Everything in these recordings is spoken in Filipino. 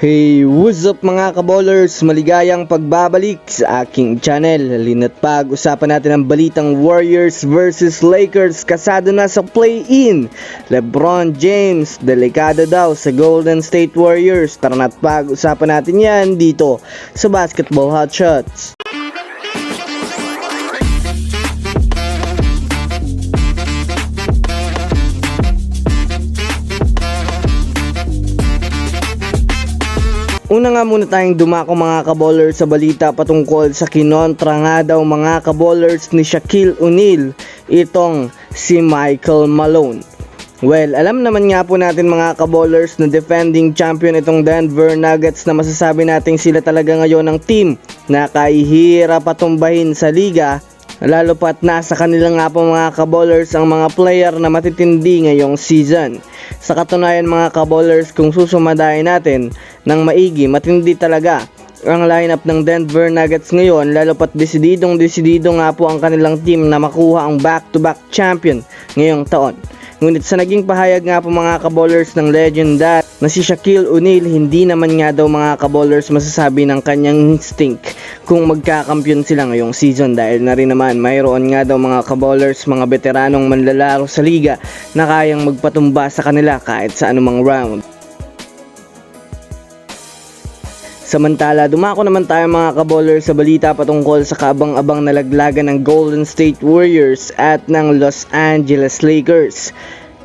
Hey, what's up mga kaballers? Maligayang pagbabalik sa aking channel. Halina't pag-usapan natin ang balitang Warriors versus Lakers. Kasado na sa play-in. LeBron James, delikado daw sa Golden State Warriors. Tara na't pag-usapan natin yan dito sa Basketball Hotshots. Una nga muna tayong dumako mga kaballers sa balita patungkol sa kinontra nga daw mga kaballers ni Shaquille O'Neal itong si Michael Malone. Well, alam naman nga po natin mga kaballers na defending champion itong Denver Nuggets na masasabi natin sila talaga ngayon ang team na kahihirap patumbahin sa liga. Lalo pat nasa kanila nga po mga kaballers ang mga player na matitindi ngayong season. Sa katunayan mga kaballers, kung susumadayin natin ng maigi, matindi talaga ang lineup ng Denver Nuggets ngayon, lalo pat desidido nga po ang kanilang team na makuha ang back-to-back champion ngayong taon. Ngunit sa naging pahayag nga po mga kaballers ng legend na si Shaquille O'Neal, hindi naman nga daw mga kaballers masasabi ng kanyang instinct kung magkakampyon sila ngayong season, dahil na rin naman mayroon nga daw mga kaballers, mga veteranong manlalaro sa liga na kayang magpatumba sa kanila kahit sa anumang round. Samantala, dumako naman tayo mga kaballers sa balita patungkol sa kaabang-abang na laglagan ng Golden State Warriors at ng Los Angeles Lakers.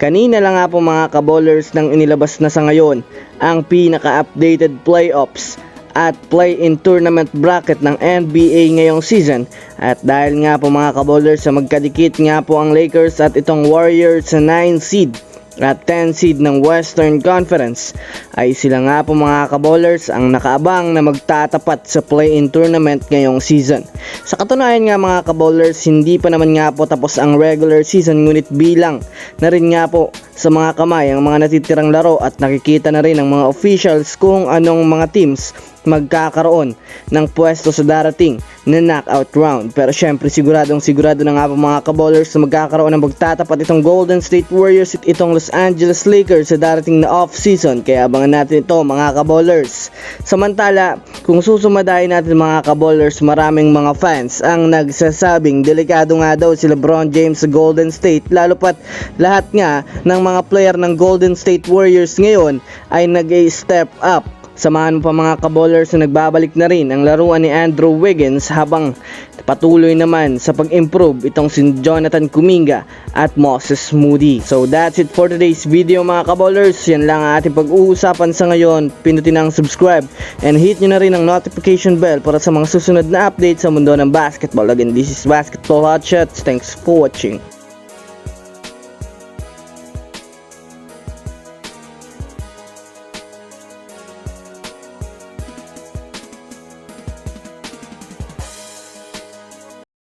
Kanina lang nga po mga kaballers nang inilabas na sa ngayon ang pinaka-updated playoffs at play-in tournament bracket ng NBA ngayong season. At dahil nga po mga kaballers sa magkadikit nga po ang Lakers at itong Warriors sa 9 seed at 10 seed ng Western Conference, ay sila nga po mga kaballers ang nakaabang na magtatapat sa play-in tournament ngayong season. Sa katunayan nga mga kaballers, hindi pa naman nga po tapos ang regular season, ngunit bilang na rin nga po sa mga kamay ang mga natitirang laro at nakikita na rin ng mga officials kung anong mga teams magkakaroon ng pwesto sa darating na knockout round. Pero syempre sigurado na nga po mga kaballers na magkakaroon ng magtatapat itong Golden State Warriors at itong Los Angeles Lakers sa darating na off-season, kaya abangan natin ito mga kaballers. Samantala, kung susumadayin natin mga kaballers, maraming mga fans ang nagsasabing delikado nga daw si LeBron James sa Golden State, lalo pat lahat nga ng mga player ng Golden State Warriors ngayon ay nag-step up. Samahan mo pa mga kaballers na nagbabalik na rin ang laruan ni Andrew Wiggins, habang patuloy naman sa pag-improve itong si Jonathan Kuminga at Moses Moody. So that's it for today's video mga kaballers. Yan lang ang ating pag-uusapan sa ngayon. Pindutin ang subscribe and hit nyo na rin ang notification bell para sa mga susunod na updates sa mundo ng basketball. Again, this is Basketball Hotshots. Thanks for watching.